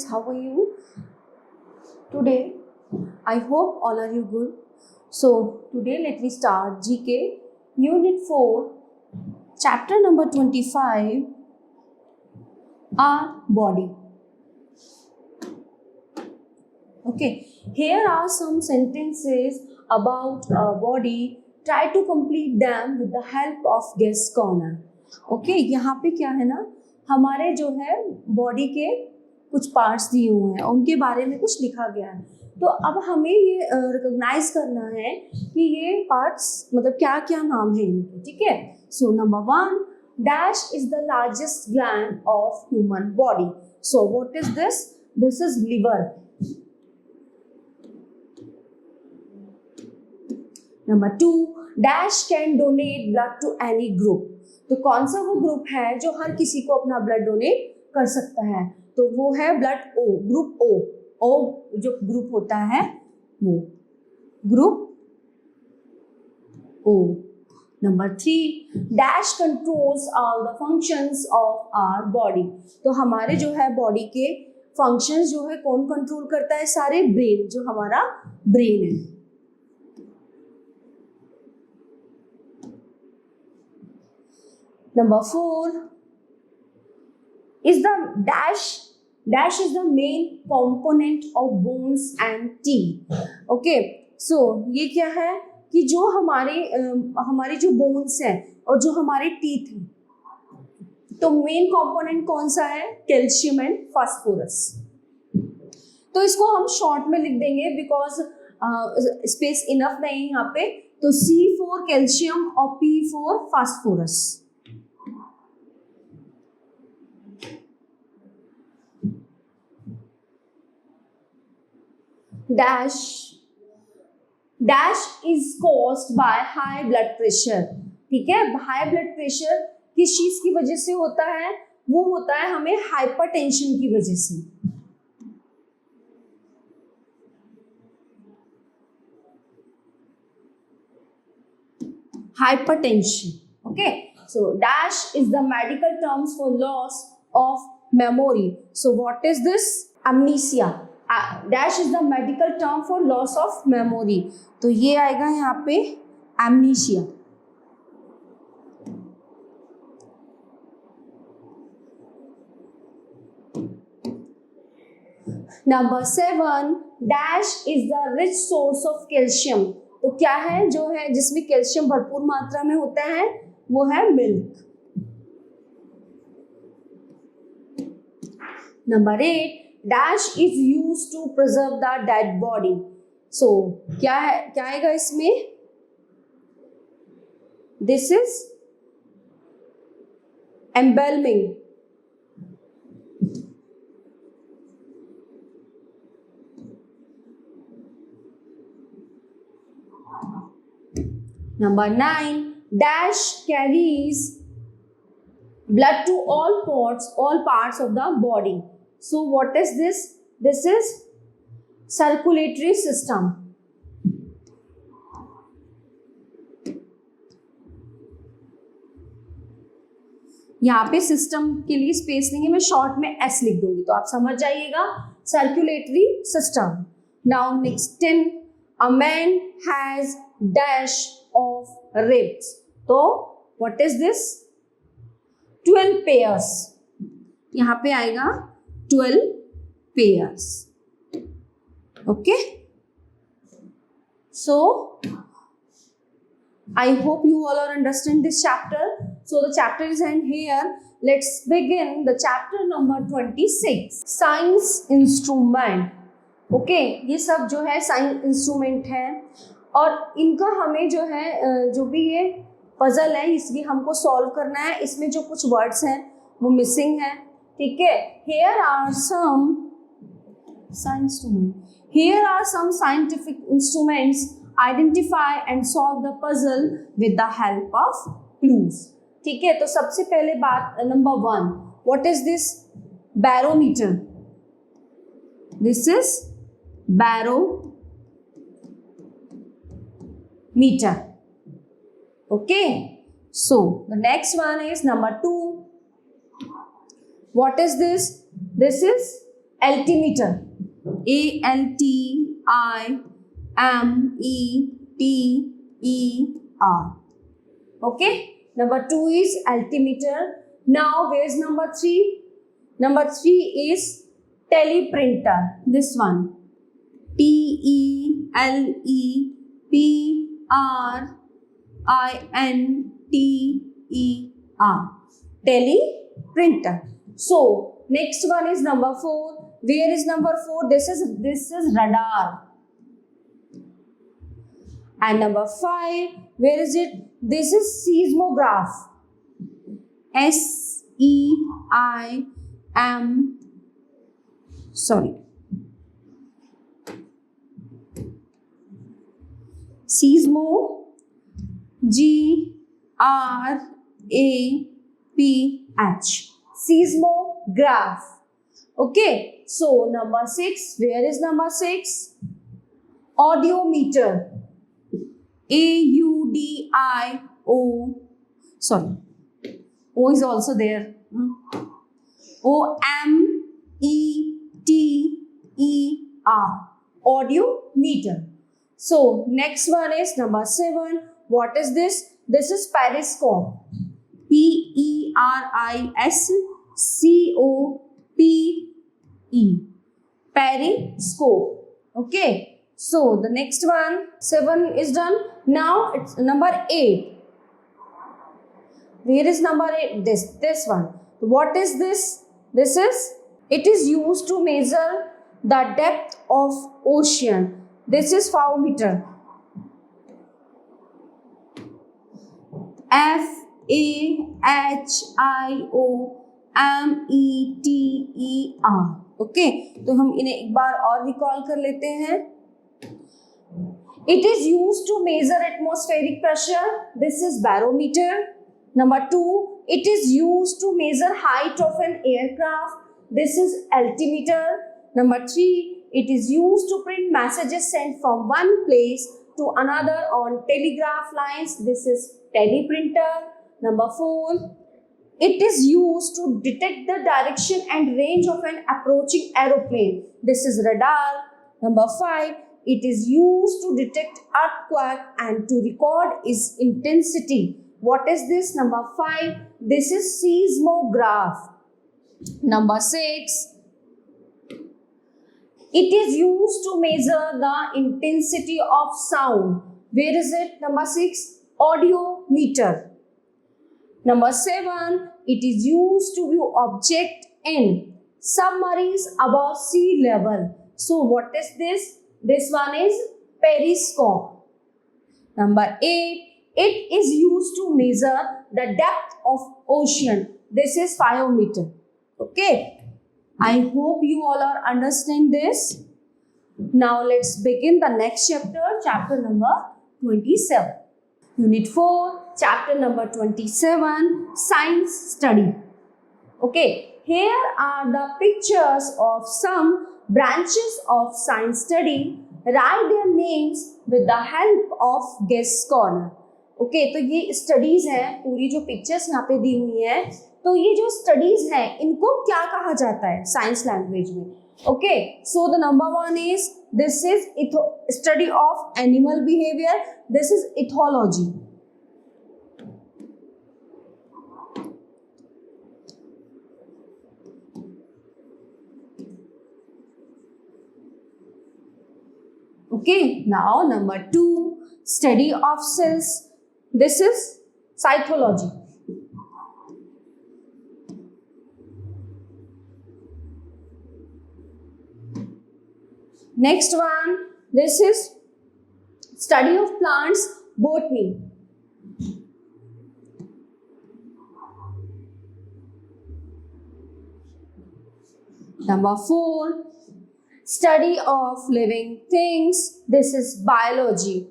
how are you today? I hope all are you good. So today let me start GK Unit 4, Chapter number 25, our body. Okay, here are some sentences about our body. Try to complete them with the help of guess corner. Okay, यहाँ पे क्या है ना, हमारे जो है body के कुछ पार्ट्स दिए हुए हैं, उनके बारे में कुछ लिखा गया है. तो अब हमें ये रिकॉग्नाइज करना है कि ये पार्ट्स मतलब क्या क्या नाम है इनके. ठीक है. So number 1, dash is the largest gland of human body. So what is this? This is liver. Number 2, dash can donate blood to any group. तो कौन सा वो ग्रुप है जो हर किसी को अपना ब्लड डोनेट कर सकता है? तो वो है ब्लड ओ, ग्रुप ओ. ओ जो ग्रुप होता है वो group O. Number 3, dash controls all the functions of our body. तो हमारे जो है बॉडी के फंक्शंस जो है कौन कंट्रोल करता है? सारे ब्रेन, जो हमारा ब्रेन है. Number 4 is the dash is the main component of bones and teeth. Okay, so ये क्या है कि जो हमारी जो बोन्स हैं और जो हमारे टीथ हैं, तो मेन कंपोनेंट कौन सा है? Calcium and phosphorus. तो इसको हम शॉर्ट में लिख देंगे बिकॉज स्पेस इनफ नहीं है यहाँ पे. तो C फॉर कैल्शियम और P for phosphorus. Dash is caused by high blood pressure. ठीक है. हाई ब्लड प्रेशर किस चीज की वजह से होता है? वो होता है हमें हाइपरटेंशन की वजह से. Hypertension. Okay. So dash is the medical terms for loss of memory. So what is this? Amnesia. Dash is the medical term for loss of memory. तो ये आएगा यहाँ पे amnesia. Number 7, dash is the rich source of calcium. तो क्या है जो है जिसमें कैल्शियम भरपूर मात्रा में होता है? वो है milk. Number 8, dash is use to preserve the dead body. So क्या आएगा इसमें? This is embalming. Number 9, dash carries blood to all parts of the body. So what is this? This is circulatory system. यहाँ पे system के लिए space नहीं है, मैं शॉर्ट में एस लिख दूंगी तो आप समझ जाइएगा. Circulatory system. Now next 10, a man has dash of ribs. तो व्हाट इज दिस? 12 पेयर्स. यहाँ पे आएगा 12 pairs. Okay. So I hope you all are understand this chapter. So the chapter is end here. Let's begin the chapter number 26. Science instrument. Okay, ये सब जो है science instrument है और इनका हमें जो है जो भी ये पजल है इसकी हमको सॉल्व करना है. इसमें जो कुछ वर्ड्स हैं वो मिसिंग है. ठीक है. Here are some scientific instruments. Identify and solve the puzzle with the help of clues. ठीक है. तो सबसे पहले बात number 1, what is this? Barometer. This is barometer. Okay. So the next one is number 2. What is this? This is altimeter. Altimeter. Okay. Number 2 is altimeter. Now where's number 3? Number 3 is teleprinter. This one. Teleprinter. Teleprinter. So next one is number 4. Where is number 4? This is radar. And number 5, where is it? This is seismograph. Seismo, Graph. Seismograph. Okay. So number 6, where is number 6? Audiometer. AUDIO. Sorry. O is also there. OMETER. Audiometer. So next one is number 7. What is this? This is periscope. PERISCOPE. Periscope. Okay. So the next one, 7 is done. Now it's number 8. Where is number 8? This one. What is this? It is used to measure the depth of ocean. This is FAOmeter. FAHIOMETER. Okay, तो हम इन्हें एक बार और recall कर लेते हैं. It is used to measure atmospheric pressure. This is barometer. Number 2, it is used to measure height of an aircraft. This is altimeter. Number 3, it is used to print messages sent from one place to another on telegraph lines. This is teleprinter. Number 4, it is used to detect the direction and range of an approaching aeroplane. This is radar. Number 5, it is used to detect earthquake and to record its intensity. What is this? Number 5, this is seismograph. Number 6, it is used to measure the intensity of sound. Where is it? Number 6, audiometer. Number 7, it is used to view object in submarines above sea level. So what is this? This one is periscope. Number 8, it is used to measure the depth of ocean. This is FAOmeter. Okay. I hope you all are understand this. Now let's begin the next chapter, chapter number 27. Unit 4, chapter number 27, science study. Okay, here are the pictures of some branches of science study. Write their names with the help of guess corner. Okay, तो ये studies हैं, पूरी जो pictures यहाँ पे दी हुई हैं, तो ये जो स्टडीज हैं इनको क्या कहा जाता है साइंस लैंग्वेज में? Okay, so the number 1 is this is study of animal behaviour. This is ethology. Okay, now number 2, study of cells. This is cytology. Next one, this is study of plants, botany. Number 4, study of living things. This is biology.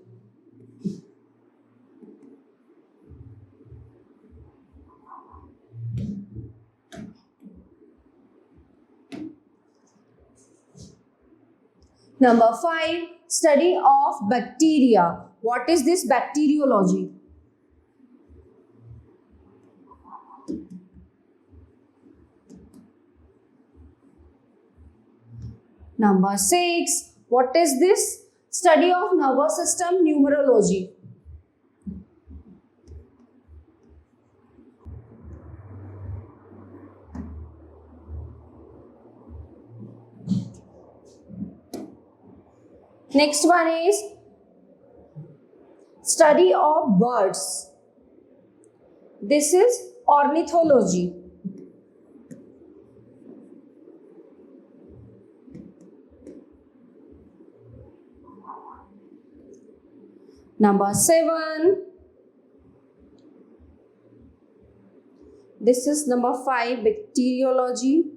Number 5, study of bacteria. What is this? Bacteriology. Number 6, what is this? Study of nervous system, numerology. Next one is study of birds. This is ornithology. Number 7, this is number 5, bacteriology.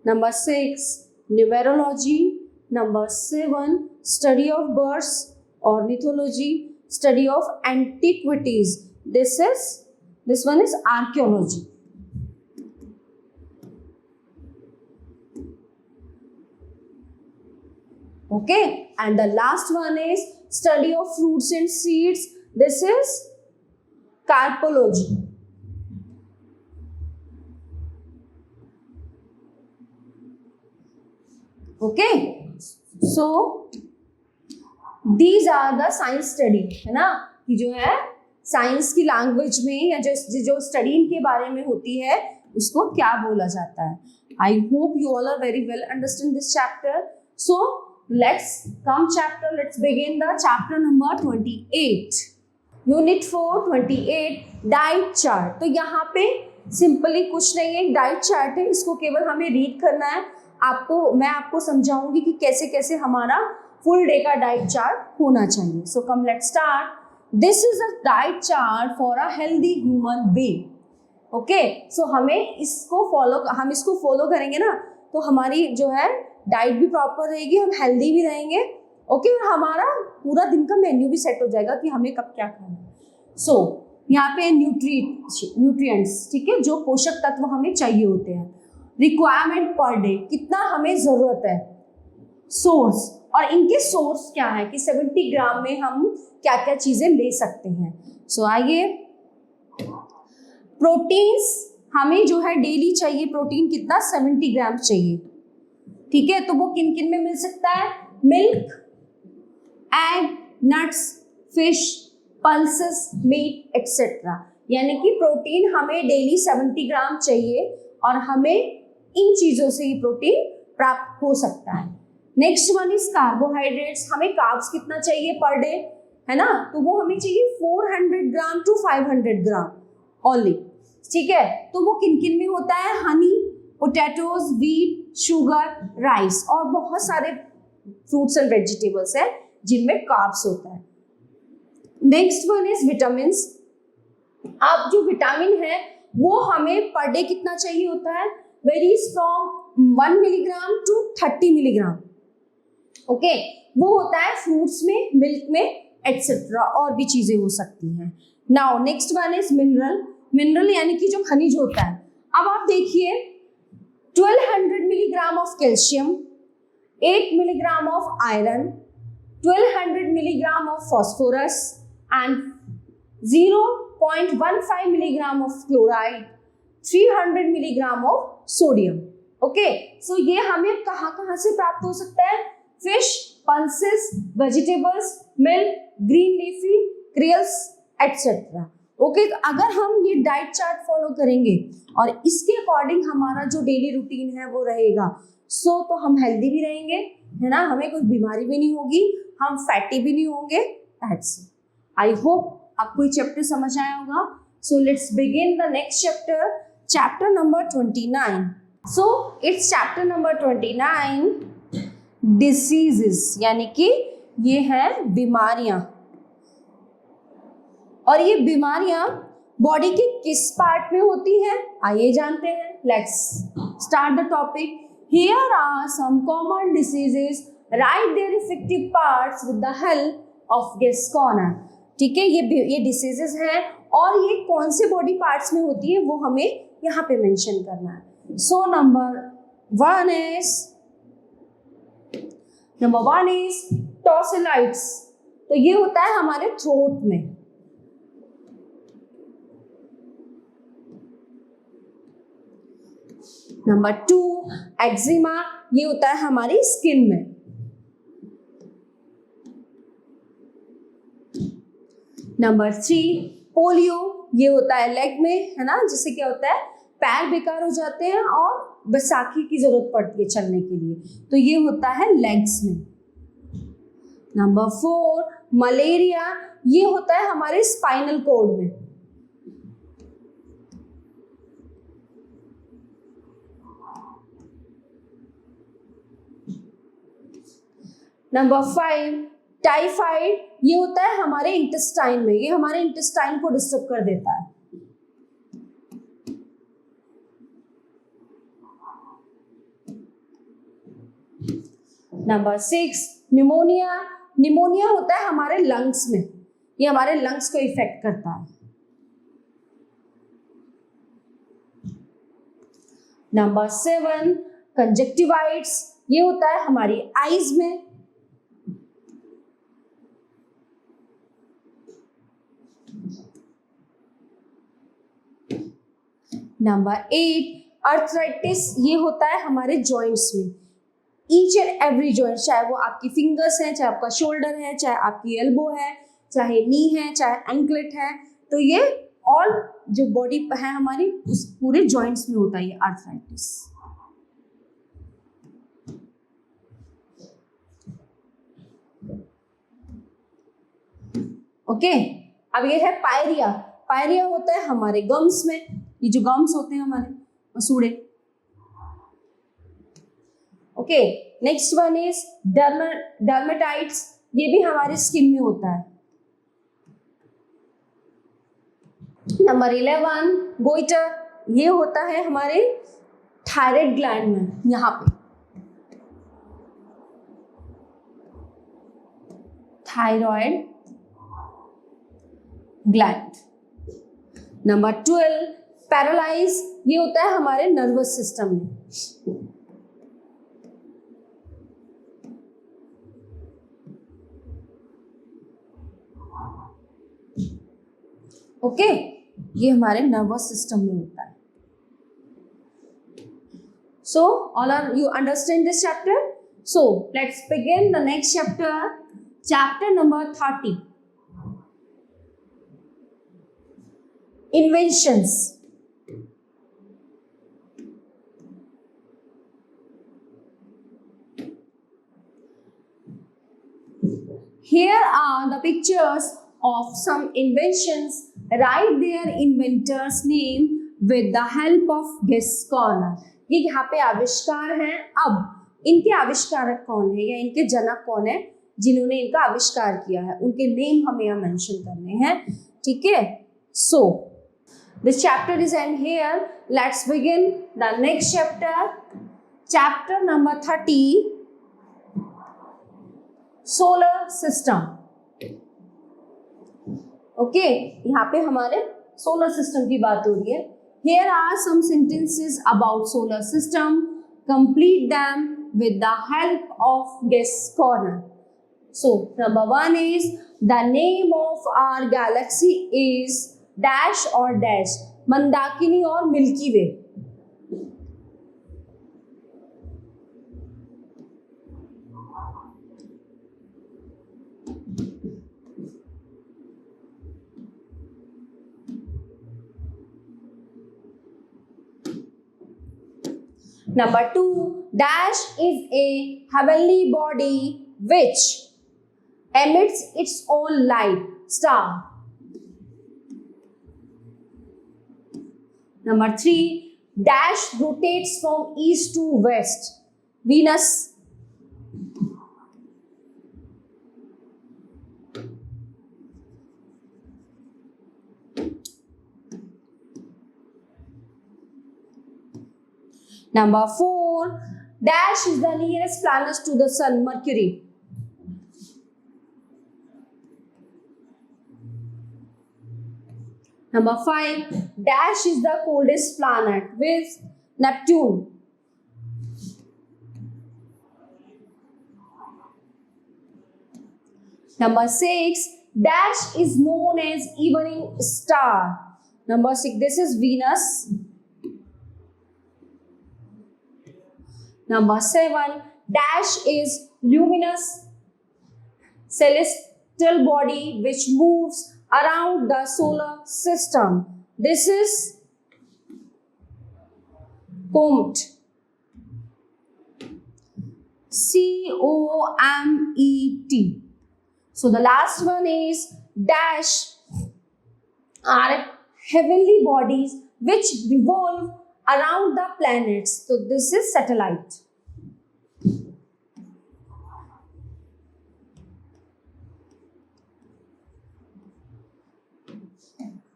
Number 6, numerology. Number 7, study of birds, ornithology. Study of antiquities. This one is archaeology. Okay, and the last one is study of fruits and seeds. This is carpology. Okay, so these are the science study, है ना, कि जो है science की language में या जो study इनके बारे में होती है उसको क्या बोला जाता है. I hope you all are very well understand this chapter. So let's begin the chapter number 28, unit 4 28 diet chart. तो यहाँ पे सिंपली कुछ नहीं है, एक डाइट चार्ट है, इसको केवल हमें रीड करना है. मैं आपको समझाऊंगी कि कैसे कैसे हमारा फुल डे का डाइट चार्ट होना चाहिए. So come let's start. This is a diet chart for a healthy human being. Okay, so हम इसको फॉलो करेंगे ना तो हमारी जो है डाइट भी प्रॉपर रहेगी, हम हेल्दी भी रहेंगे. ओके, और हमारा पूरा दिन का मेन्यू भी सेट हो जाएगा कि हमें कब क्या खाना है. सो यहाँ पे न्यूट्रिएंट्स, ठीक है, जो पोषक तत्व हमें चाहिए होते हैं. रिक्वायरमेंट पर डे, कितना हमें जरूरत है. सोर्स, और इनके सोर्स क्या है कि 70 ग्राम में हम क्या क्या चीजें ले सकते हैं. सो आइए, प्रोटीन्स हमें जो है डेली चाहिए. प्रोटीन कितना, 70 ग्राम चाहिए. ठीक है, तो वो किन किन में मिल सकता है. Milk, egg, nuts, fish, pulses, meat etcetera. यानी कि प्रोटीन हमें डेली 70 ग्राम चाहिए और हमें इन चीजों से ही प्रोटीन प्राप्त हो सकता है. Next one is carbohydrates. हमें कार्ब्स कितना चाहिए पर डे, है ना, तो वो हमें चाहिए 400 ग्राम टू 500 ग्राम ओनली. ठीक है, तो वो किन किन में होता है. Honey, potatoes, wheat, sugar, rice और बहुत सारे फ्रूट्स एंड वेजिटेबल्स हैं जिनमें कार्ब्स होता है. Next one is vitamin. अब जो विटामिन है वो हमें पर डे कितना चाहिए होता है. Varies from 1 milligram to 30 milligram. Okay, वो होता है फ्रूट्स में, मिल्क में एक्सेट्रा, और भी चीजें हो सकती हैं. Now next one is mineral यानी कि जो खनिज होता है. अब आप देखिए, 1200 milligram of calcium, 8 milligram of iron, 1200 milligram of phosphorus and 0.15 milligram of chloride, 300 milligram of sodium. Okay, so ये हमें कहाँ से प्राप्त हो सकता है. Fish, pulses, vegetables, milk, green leafy, cereals etcetera. Okay, तो अगर हम ये डाइट चार्ट फॉलो करेंगे और इसके अकॉर्डिंग हमारा जो डेली रूटीन है वो रहेगा, सो तो हम हेल्दी भी रहेंगे, है ना, हमें कोई बीमारी भी नहीं होगी, हम फैटी भी नहीं होंगे. That's it. आई होप आपको ये चैप्टर समझ आया होगा. सो let's begin the next chapter, chapter number 29. So it's chapter number 29, diseases, यानी कि ये है बीमारियां. और ये बीमारियां बॉडी के किस पार्ट में होती हैं, आइए जानते हैं. Let's start the topic. Here are some common diseases, right their effective parts with the help of गेस्कोना. ठीक है, ये डिसीजेस हैं और ये कौन से बॉडी पार्ट्स में होती है वो हमें यहाँ पे मेंशन करना है. So number one is tonsillitis. तो ये होता है हमारे थ्रोट में. नंबर 2 एक्जिमा, ये होता है हमारी स्किन में। नंबर 3 पोलियो, ये होता है लेग में, है ना, जिससे क्या होता है पैर बेकार हो जाते हैं और बैसाखी की जरूरत पड़ती है चलने के लिए, तो ये होता है लेग्स में। नंबर 4 मलेरिया, ये होता है हमारे स्पाइनल कॉर्ड में। नंबर 5 टाइफाइड, ये होता है हमारे इंटेस्टाइन में, ये हमारे इंटेस्टाइन को डिस्टर्ब कर देता है। नंबर 6 निमोनिया, निमोनिया होता है हमारे लंग्स में, ये हमारे लंग्स को इफेक्ट करता है। नंबर 7 कंजक्टिवाइट्स, ये होता है हमारी आईज में। नंबर 8 अर्थराइटिस, ये होता है हमारे जॉइंट्स में, ईच एंड एवरी जॉइंट, चाहे वो आपकी फिंगर्स है, चाहे आपका शोल्डर है, चाहे आपकी एल्बो है, चाहे नी है, चाहे एंकलेट है, तो ये ऑल जो बॉडी है हमारी उस पूरे जॉइंट्स में होता है ये अर्थराइटिस। ओके, अब ये है पायरिया, पायरिया होता है हमारे गम्स में, ये जो गम्स होते हैं हमारे मसूड़े। ओके, नेक्स्ट वन इज डर्मेटाइट्स, ये भी हमारे स्किन में होता है। नंबर 11 गोइटर, ये होता है हमारे थायराइड ग्लैंड में, यहाँ पे थायराइड ग्लैंड। नंबर 12 पैरालाइज, ये होता है हमारे नर्वस सिस्टम में। ओके, ये हमारे नर्वस सिस्टम में होता है। So all are you understand this chapter? So let's begin the next chapter, chapter number 30 inventions. Here are the pictures of some inventions. Write their inventor's name with the help of guess corner. ये यहाँ पे आविष्कार हैं। अब इनके आविष्कारक कौन है या इनके जनक कौन है जिन्होंने इनका आविष्कार किया है, उनके नेम हमें यहाँ मेंशन करने हैं। ठीक है, सो this chapter is end here. Let's begin the next chapter, chapter number 30 solar system. Okay, यहाँ पे हमारे solar system की बात हो रही है। Here are some sentences about solar system. Complete them with the help of guess corner. So number 1 is the name of our galaxy is dash और dash, Mandakini और milky way. Number 2 dash is a heavenly body which emits its own light, star. Number 3 dash rotates from east to west, Venus. Number 4 dash is the nearest planet to the sun, Mercury. Number 5 dash is the coldest planet with Neptune. Number 6 dash is known as evening star. Number 6, this is Venus. Number 7, dash is luminous celestial body which moves around the solar system. This is comet. COMET. So the last one is dash are heavenly bodies which revolve around the planets. So this is satellite.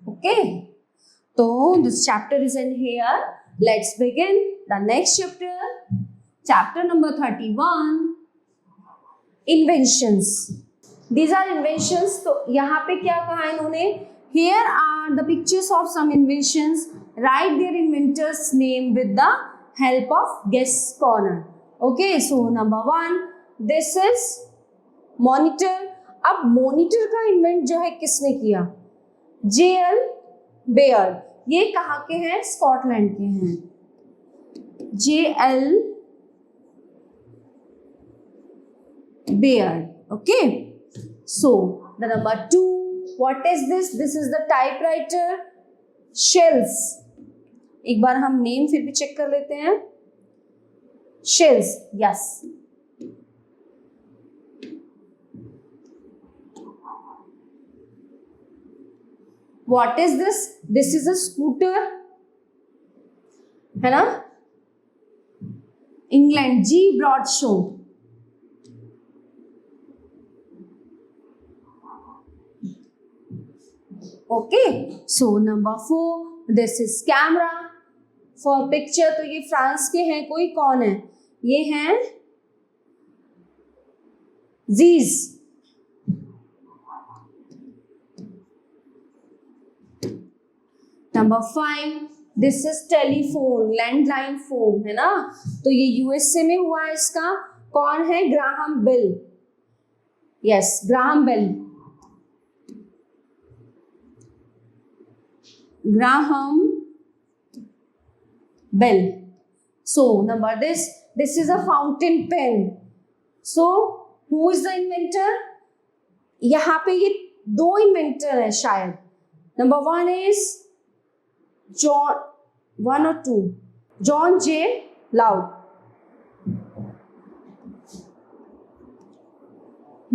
Okay. So this chapter is in here. Let's begin the next chapter. Chapter number 31. Inventions. These are inventions. तो यहाँ पे क्या कहा इन्होंने? Here are the pictures of some inventions. Write their inventor's name with the help of guess corner. Okay, so number 1, this is monitor. अब monitor का invent जो है किसने किया? J.L. Baird. ये कहाँ के हैं? स्कॉटलैंड के हैं. J.L. Baird. Okay. So the number 2, what is this? This is the typewriter. Shells. एक बार हम नेम फिर भी चेक कर लेते हैं. Shells. Yes. What is this? This is a scooter. है ना? England. G. Bradshaw. Okay, so number 4, this is camera for picture. तो ये फ्रांस के हैं. कोई कौन है? ये हैं Zeiss. Number 5, this is telephone, landline phone, है ना? तो ये USA में हुआ है. इसका कौन है? Graham Bell. Yes, Graham Bell. Graham Bell. So number this is a fountain pen. So who is the inventor? यहाँ पे ये 2 inventor है शायद. Number 1 is John 1 or 2. John J. Loud.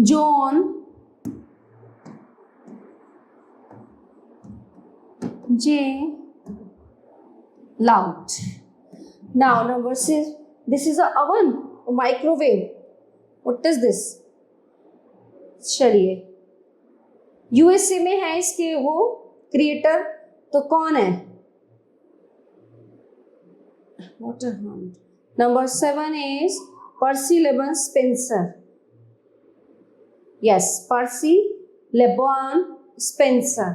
John J. Loud. Now number 6, this is a oven, a microwave. What is this? चलिए, USA में है इसके वो क्रिएटर. तो कौन है? Waterhound. Number 7 is Percy LeBon Spencer. Yes, Percy LeBon Spencer.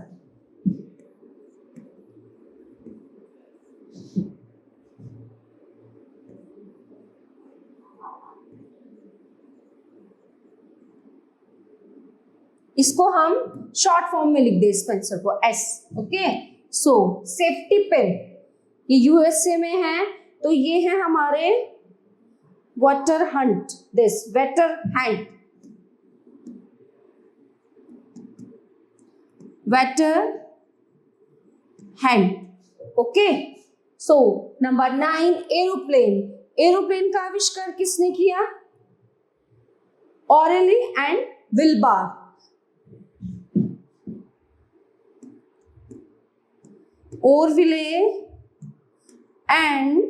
इसको हम शॉर्ट फॉर्म में लिख दे स्पेंसर को S. Okay. So safety pin ये USA में है. तो ये है हमारे water hunt. This waiter hand. Waiter hand. Okay. So number 9, aeroplane. Aeroplane का आविष्कार किसने किया? Orville and Wilbur. Orville and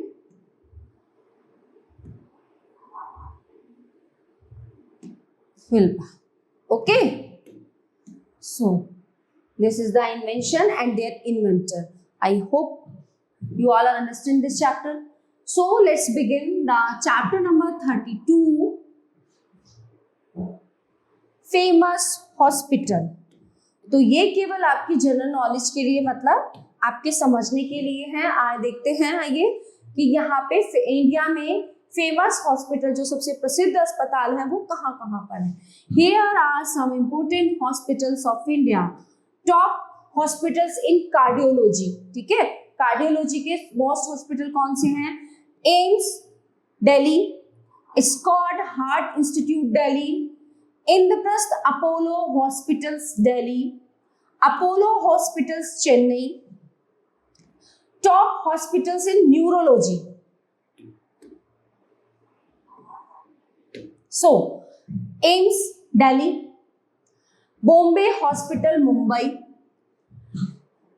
Wilbur. Okay. So this is the invention and their inventor. I hope you all are understand this chapter. So let's begin the chapter number 32. Famous hospital. तो ये केवल आपकी general knowledge के लिए, मतलब आपके समझने के लिए है. आए देखते हैं आइए कि यहाँ पे इंडिया में फेमस हॉस्पिटल जो सबसे प्रसिद्ध अस्पताल है वो कहाँ कहाँ पर है. Here are some important hospitals of India. Top hospitals in cardiology. ठीक है, कार्डियोलॉजी के मोस्ट हॉस्पिटल कौन से हैं? AIIMS, Delhi. Scott Heart Institute, Delhi. Indraprasth Apollo Hospitals, Delhi. Apollo Hospitals, Chennai. Top hospitals in neurology. So, AIIMS, Delhi. Bombay Hospital, Mumbai.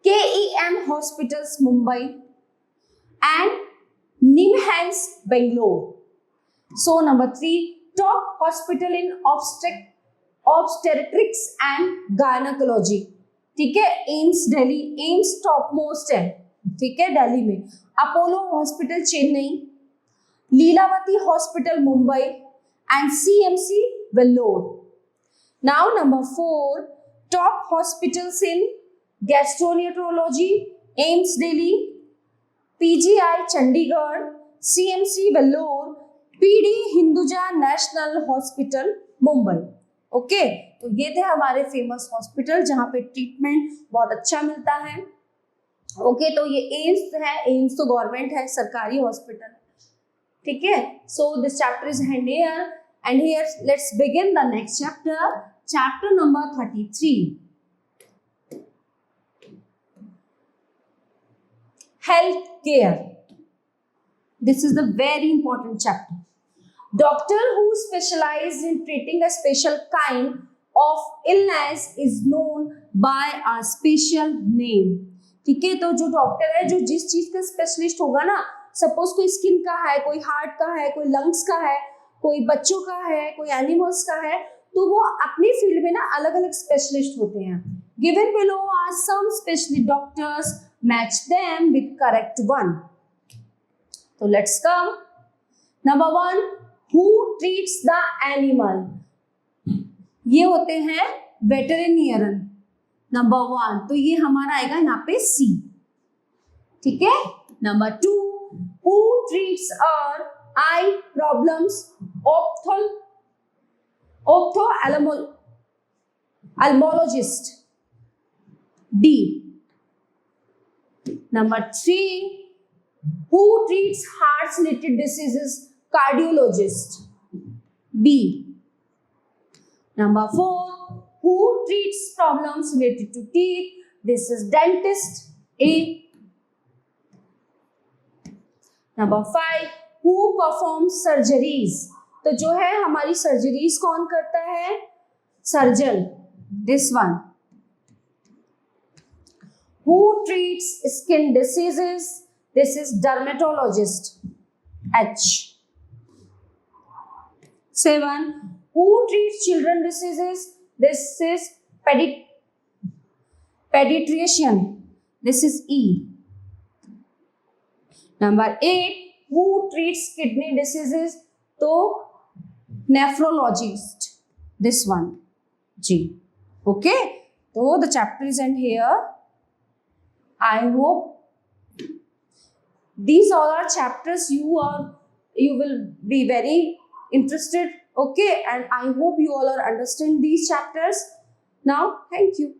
KEM Hospitals, Mumbai. And NIMHANS, Bangalore. So, number 3, top hospital in obstetrics and gynecology. ठीक है, AIIMS Delhi, AIIMS top most है, ठीक है, दिल्ली में. Apollo hospital Chennai, Lilavati hospital Mumbai and CMC Vellore. Now number 4, top hospitals in gastroenterology, AIIMS Delhi, PGI Chandigarh, CMC Vellore, PD Hinduja national hospital Mumbai. Okay, तो ये थे हमारे फेमस हॉस्पिटल जहां पे ट्रीटमेंट बहुत अच्छा मिलता है. ओके, तो ये एम्स है, एम्स तो गवर्नमेंट है, सरकारी हॉस्पिटल, ठीक है. So this chapter is and here let's begin the next chapter, chapter number 33, health care. This is the very important chapter. Doctor who specialize in treating a special kind of illness is known by a special name. ठीक है, तो जो doctor है, जो जिस चीज का specialist होगा ना, सपोज कोई स्किन का है, कोई हार्ट का है, कोई लंग्स का है, कोई बच्चों का है, कोई एनिमल्स का है, तो वो अपनी फील्ड में ना अलग अलग स्पेशलिस्ट होते हैं. Given below are some specialist doctors, match them with correct one. So let's come. Number 1, who treats the animal? ये होते हैं वेटरिनियरन. नंबर 1, तो ये हमारा आएगा यहाँ पे सी, ठीक है. Number 2, who treats our eye problems? Ophthalmologist. D. Number 3, who treats heart related diseases? Cardiologist. B. Number 4, who treats problems related to teeth? This is dentist. A. Number 5, who performs surgeries? तो जो है हमारी surgeries कौन करता है? Surgeon. This one. Who treats skin diseases? This is dermatologist. H. 7, who treats children diseases? This is pediatrician. This is E. Number 8, who treats kidney diseases? तो nephrologist. This one, G. Okay, so the chapter is end here. I hope these all are chapters you will be very interested. Okay, and I hope you all are understand these chapters now. Thank you.